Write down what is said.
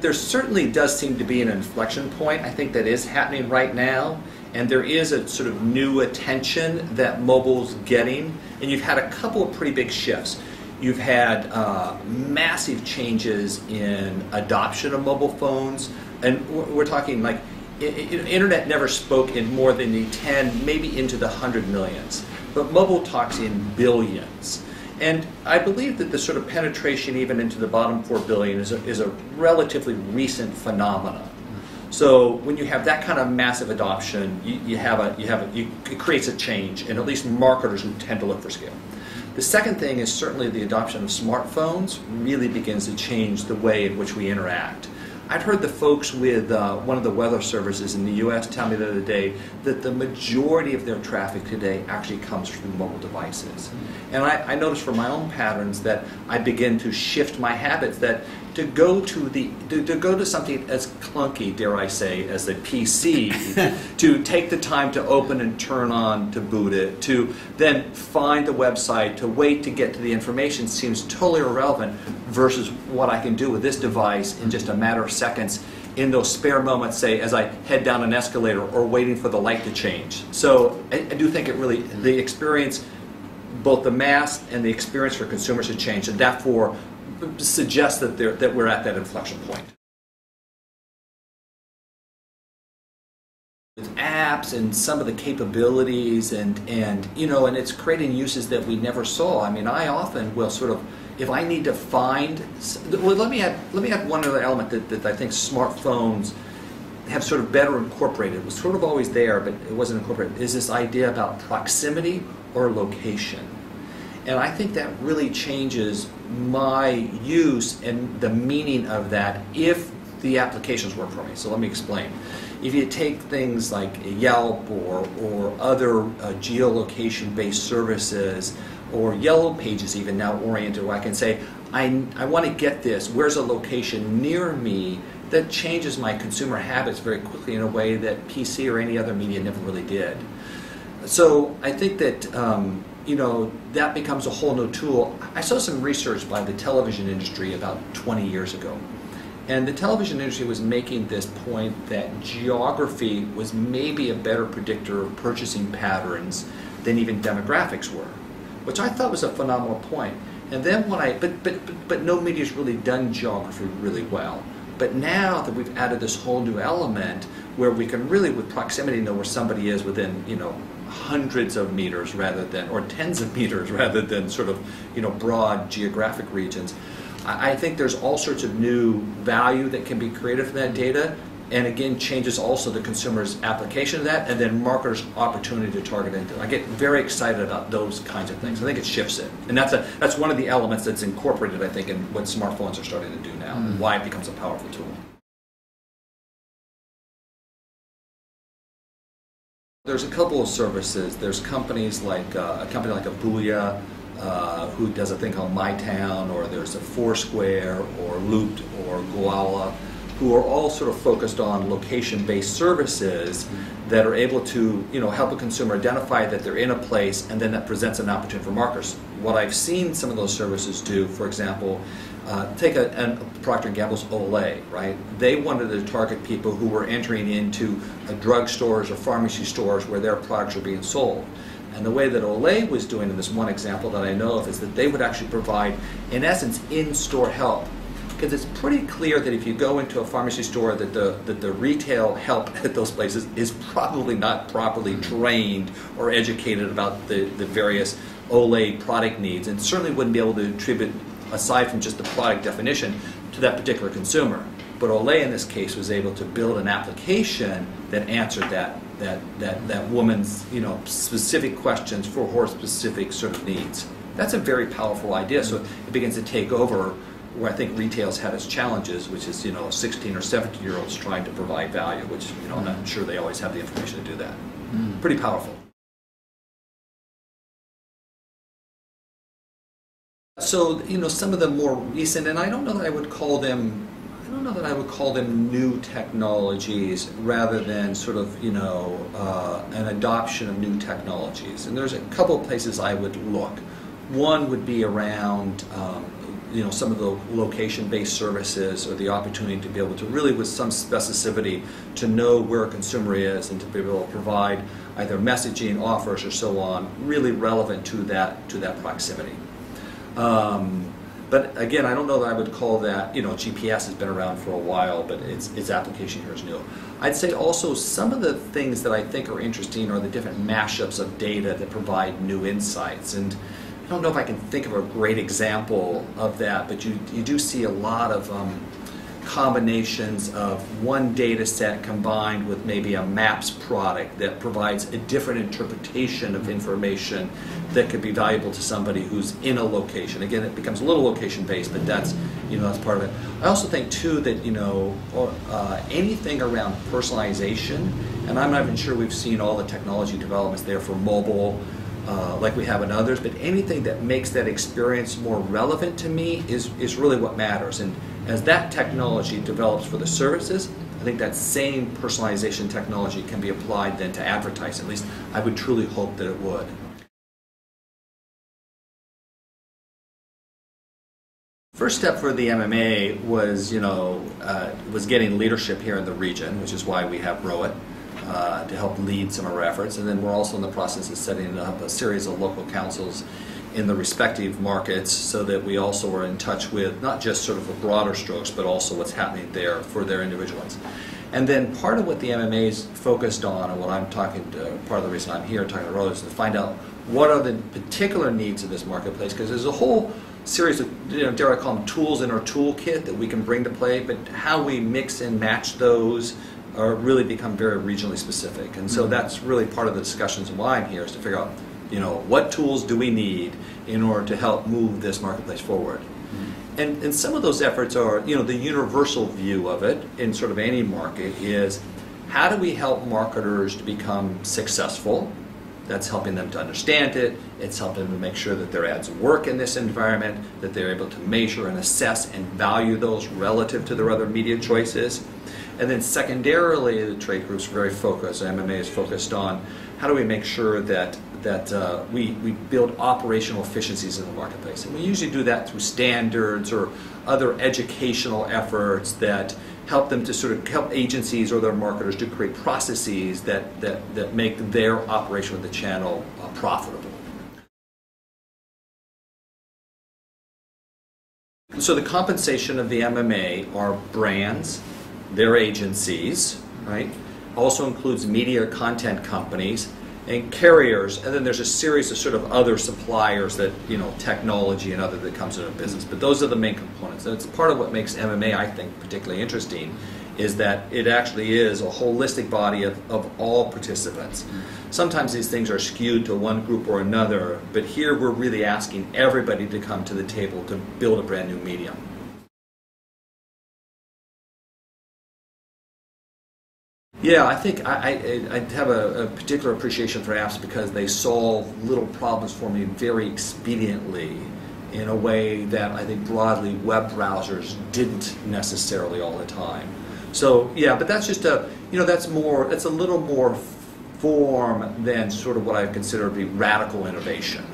There certainly does seem to be an inflection point. I think that is happening right now, and there is a sort of new attention that mobile's getting, and you've had a couple of pretty big shifts. You've had massive changes in adoption of mobile phones, and we're talking like internet never spoke in more than the 10, maybe into the 100 millions, but mobile talks in billions. And I believe that the sort of penetration even into the bottom 4 billion is a relatively recent phenomenon. So when you have that kind of massive adoption, it creates a change, and at least marketers who tend to look for scale. The second thing is certainly the adoption of smartphones really begins to change the way in which we interact. I've heard the folks with one of the weather services in the US tell me the other day that the majority of their traffic today actually comes from mobile devices. And I notice from my own patterns that I begin to shift my habits, that to go to something as clunky, dare I say, as a PC, to take the time to open and turn on, to boot it, to then find the website, to wait to get to the information seems totally irrelevant versus what I can do with this device in just a matter of seconds in those spare moments, say, as I head down an escalator or waiting for the light to change. So I do think it really, the experience, both the mass and the experience for consumers has changed, and therefore suggests that we're at that inflection point. With apps and some of the capabilities and it's creating uses that we never saw. I mean, I often will sort of, if I need to find, well, let me add one other element that I think smartphones have sort of better incorporated. It was sort of always there, but it wasn't incorporated, is this idea about proximity or location. And I think that really changes my use and the meaning of that if the applications work for me. So let me explain. If you take things like Yelp or other geolocation-based services, or Yellow Pages even now oriented, where I can say, I want to get this, where's a location near me, that changes my consumer habits very quickly in a way that PC or any other media never really did. So I think that that becomes a whole new tool. I saw some research by the television industry about 20 years ago. And the television industry was making this point that geography was maybe a better predictor of purchasing patterns than even demographics were, which I thought was a phenomenal point. And then but no media's really done geography really well. But now that we've added this whole new element where we can really, with proximity, know where somebody is within, hundreds of meters rather than, or tens of meters rather than sort of, broad geographic regions. I think there's all sorts of new value that can be created from that data, and again changes also the consumer's application of that, and then marketers' opportunity to target into. I get very excited about those kinds of things. I think it shifts it, and that's one of the elements that's incorporated, I think, in what smartphones are starting to do now, and why it becomes a powerful tool. There's a couple of services. There's companies like a company like Abuya, who does a thing called MyTown, or there's a Foursquare, or Looped, or Goala, who are all sort of focused on location-based services that are able to, help a consumer identify that they're in a place, and then that presents an opportunity for marketers. What I've seen some of those services do, for example, take a Procter & Gamble's Olay, right? They wanted to target people who were entering into drugstores or pharmacy stores where their products are being sold. And the way that Olay was doing in this one example that I know of is that they would actually provide, in essence, in-store help. Because it's pretty clear that if you go into a pharmacy store that the retail help at those places is probably not properly trained or educated about the various Olay product needs, and certainly wouldn't be able to attribute, aside from just the product definition, to that particular consumer. But Olay in this case was able to build an application that answered that woman's specific questions for her specific sort of needs. That's a very powerful idea. So it begins to take over where I think retail's had its challenges, which is 16 or 17-year-olds trying to provide value, which I'm not sure they always have the information to do that. Pretty powerful. So some of the more recent, and I don't know that I would call them new technologies rather than sort of an adoption of new technologies. And there's a couple of places I would look. One would be around some of the location-based services, or the opportunity to be able to really, with some specificity, to know where a consumer is and to be able to provide either messaging, offers, or so on, really relevant to that proximity. But again, I don't know that I would call that, GPS has been around for a while, but its application here is new. I'd say also some of the things that I think are interesting are the different mashups of data that provide new insights. And I don't know if I can think of a great example of that, but you do see a lot of combinations of one data set combined with maybe a maps product that provides a different interpretation of information that could be valuable to somebody who's in a location. Again, it becomes a little location based, but that's that's part of it. I also think too that anything around personalization, and I'm not even sure we've seen all the technology developments there for mobile like we have in others, but anything that makes that experience more relevant to me is really what matters. And as that technology develops for the services, I think that same personalization technology can be applied then to advertising. At least I would truly hope that it would. First step for the MMA was, was getting leadership here in the region, which is why we have ROIT to help lead some of our efforts. And then we're also in the process of setting up a series of local councils in the respective markets, so that we also are in touch with not just sort of the broader strokes, but also what's happening there for their individuals. And then part of what the MMA is focused on, and what I'm talking to, part of the reason I'm here talking to ROIT, is to find out what are the particular needs of this marketplace, because there's a whole series of, dare I call them, tools in our toolkit that we can bring to play, but how we mix and match those really become very regionally specific. And so that's really part of the discussions and why I'm here, is to figure out what tools do we need in order to help move this marketplace forward. And some of those efforts are, the universal view of it in sort of any market is, how do we help marketers to become successful? That's helping them to understand it. It's helping them to make sure that their ads work in this environment, that they're able to measure and assess and value those relative to their other media choices. And then secondarily, the trade group's very focused, MMA is focused on, how do we make sure that we build operational efficiencies in the marketplace. And we usually do that through standards or other educational efforts that help them to sort of help agencies or their marketers to create processes that make their operation of the channel profitable. So the compensation of the MMA are brands, their agencies, right? Also includes media content companies and carriers, and then there's a series of sort of other suppliers that, technology and other that comes into business. But those are the main components. And it's part of what makes MMA, I think, particularly interesting, is that it actually is a holistic body of all participants. Sometimes these things are skewed to one group or another, but here we're really asking everybody to come to the table to build a brand new medium. Yeah, I think I have a particular appreciation for apps because they solve little problems for me very expediently in a way that I think broadly web browsers didn't necessarily all the time. So yeah, but that's just that's a little more form than sort of what I consider to be radical innovation.